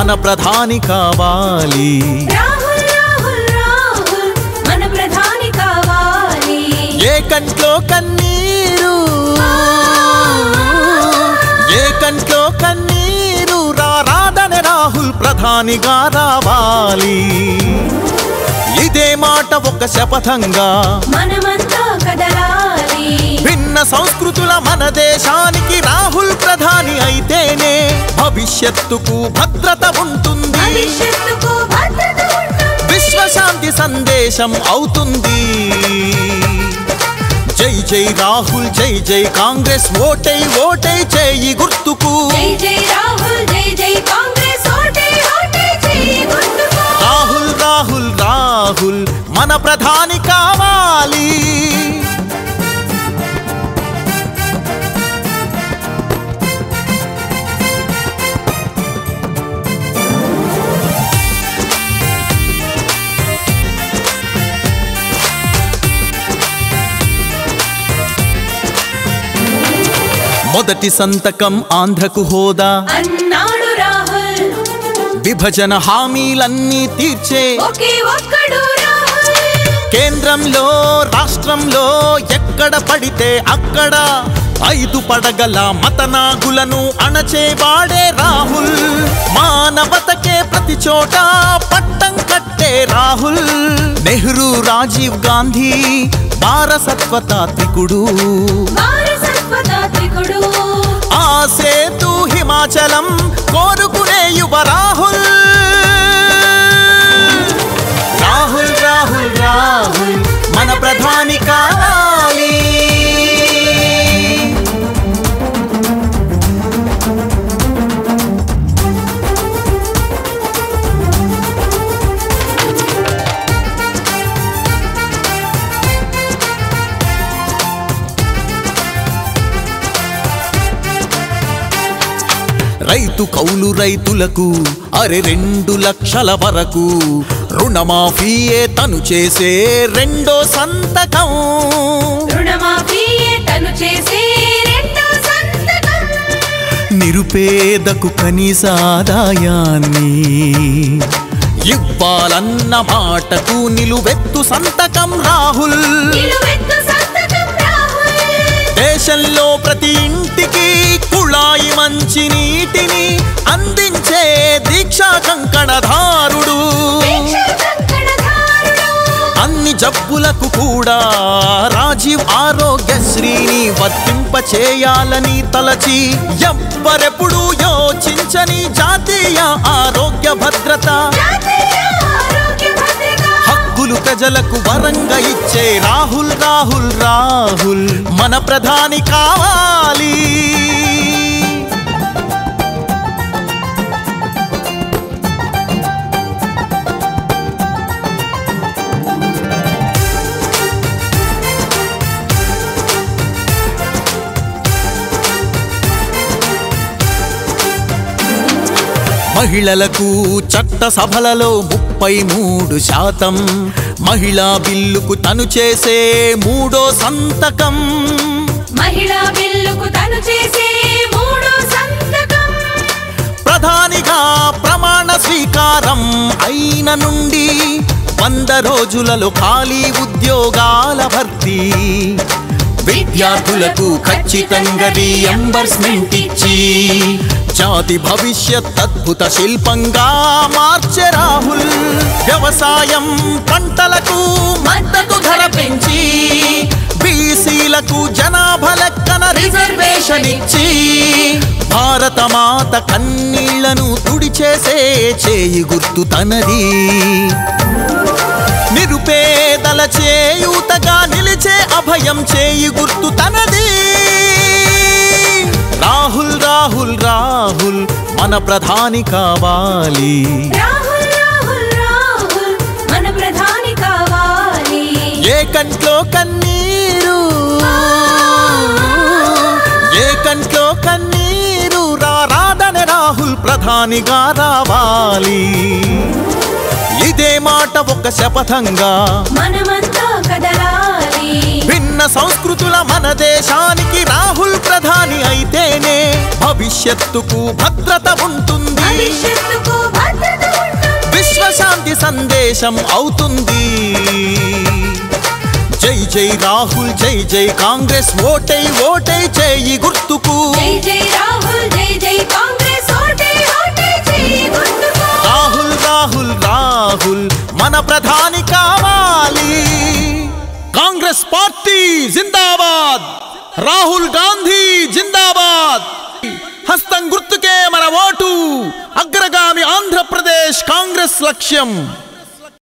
మన ప్రధాని కావాలి రాహుల్ రాహుల్ రాహుల్ మన ప్రధాని కావాలి ఏ కంట్లో కన్నీరు ఏ కంట్లో కన్నీరు రారాదనే రాహుల్ ప్రధానిగా రావాలి ఇదే మాట ఒక శపథంగా మనమంతా కదలాలి భిన్న సంస్కృతుల మన దేశానికి రాహుల్ ప్రధాని అయితేనే భవిష్యత్తుకు భద్రత ఉంటుంది విశ్వశాంతి సందేశం అవుతుంది జై జై రాహుల్ జై జై కాంగ్రెస్ ఓటై ఓటై చేయి గుర్తుకు జై జై రాహుల్ జై జై కాంగ్రెస్ ఓటై ఓటై చేయి గుర్తుకు రాహుల్ రాహుల్ రాహుల్ మన ప్రధాని కావాలి మొదటి సంతకం ఆంధ్రకు హోదా అన్నాడు రాహుల్ విభజన హామీలన్నీ తీర్చే ఒకే ఒక్కడు రాహుల్ కేంద్రంలో రాష్ట్రంలో ఎక్కడ పడితే అక్కడ 5 పడగల మతనాగులను అణచేవాడే రాహుల్ మానవతకే ప్రతి చోట పట్టం కట్టే రాహుల్ నెహ్రూ రాజీవ్ గాంధీ వారసత్వతాత్వికుడు ఆ సేతు హిమాచలం కోరుకునే యువ రాహుల్ రాహుల్ రాహుల్ రాహుల్ మన ప్రధాని కావాలి రైతు కౌలు రైతులకు 2 లక్షల వరకు రుణమాఫీయే తను చేసే రెండో సంతకం నిరుపేదకు కనీస ఆదాయాన్ని ఇవ్వాలన్న మాటకు నిలువెత్తు సంతకం రాహుల్ దేశంలో ప్రతి ఇంటికి కుళాయి మంచి నీటిని అందించే దీక్షా కంకణధారుడు అన్ని జబ్బులకు కూడా రాజీవ్ ఆరోగ్యశ్రీని వర్తింపచేయాలని తలచి ఎవ్వరెప్పుడు యోచించని జాతీయ ఆరోగ్య భద్రత హక్కులు ప్రజలకు వరంగా ఇచ్చే రాహుల్ రాహుల్ రాహుల్ మన ప్రధాని కావాలి మహిళలకు చట్టసభలలో 33% మహిళా బిల్లుకు తను చేసే మూడో సంతకం ప్రధానిగా ప్రమాణ స్వీకారం అయిన నుండి 100 రోజులలో ఖాళీ ఉద్యోగాల భర్తీ విద్యార్థులకు ఖచ్చితంగా రీఎంబర్స్మెంట్ ఇచ్చి జాతి భవిష్యత్ అద్భుత శిల్పంగా మార్చే రాహుల్ వ్యవసాయం పంటలకు మద్దతు ధర పెంచి బీసీలకు జనాభా లెక్కన రిజర్వేషన్ ఇచ్చి భారత మాత కన్నీళ్లను తుడిచేసే చేయి గుర్తు తనది నిరుపేదల చేయూతగా నిలిచే అభయం చేయి గుర్తు తనది రాహుల్ రాహుల్ రాహుల్ మన ప్రధాని కావాలి ఏ కంట్లో కన్నీరు ఏ కంట్లో కన్నీరు రారాదనే రాహుల్ ప్రధానిగా రావాలి ఇదే మాట ఒక శపథంగా మనమంతా కదలాలి. భిన్న సంస్కృతుల మన దేశానికి రాహుల్ ప్రధాని అయితేనే భవిష్యత్తుకు భద్రత ఉంటుంది, భవిష్యత్తుకు భద్రత ఉంటుంది, విశ్వశాంతి సందేశం అవుతుంది. జై జై రాహుల్ జై జై కాంగ్రెస్ ఓటై ఓటై చేయి గుర్తుకు. జై జై రాహుల్ జై జై కాంగ్రెస్ ఓటై ఓటై చేయి గుర్తుకు. రాహుల్ రాహుల్ రాహుల్ మన ప్రధాని కావాలి. కాంగ్రెస్ పార్టీ జిందాబాద్, రాహుల్ గాంధీ జిందాబాద్. హస్తం గుర్తుకే మన ఓటు. అగ్రగామి ఆంధ్రప్రదేశ్ కాంగ్రెస్ లక్ష్యం.